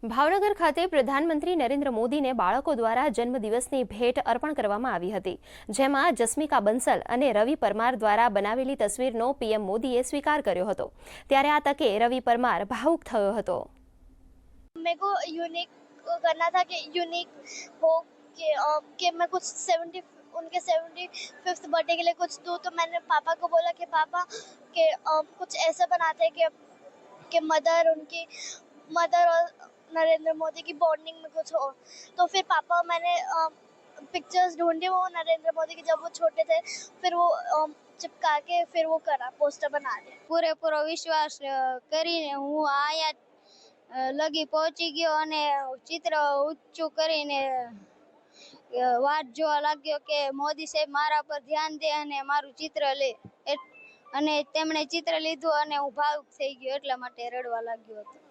ભાવનગર ખાતે પ્રધાનમંત્રી નરેન્દ્ર મોદીને બાળકો દ્વારા જન્મદિવસની ભેટ અર્પણ કરવામાં આવી હતી, જેમાં જસ્મિકા બંસલ અને રવિ પરમાર દ્વારા બનાવેલી તસવીરનો પીએમ મોદીએ સ્વીકાર કર્યો હતો। ત્યારે આ તકે રવિ પરમાર ભાવુક થયો હતો। मेरे को यूनिक करना था कि यूनिक हो कि मैं कुछ 70 उनके 75th बर्थडे के लिए कुछ दूँ। तो मैंने पापा को बोला कि पापा के कुछ ऐसा बनाते हैं कि मदर और नरेंद्र मोदी की बॉन्डिंग में कुछ हो। तो फिर पापा मैंने पिक्चर्स ढूंढी वो नरेंद्र मोदी की जब वो छोटे थे, फिर वो चिपका के फिर वो करा पोस्टर बना दिया। પૂરેપૂરો વિશ્વાસ કરીને હું આયા લગી પહોંચી ગયો અને ચિત્ર ઊંચું કરીને વાટ જોવા લાગ્યો કે મોદી સાહેબ મારા પર ધ્યાન દે અને મારું ચિત્ર લે। અને તેમણે ચિત્ર લીધું અને હું ભાવુક થઈ ગયો, એટલા માટે રડવા લાગ્યો હતો।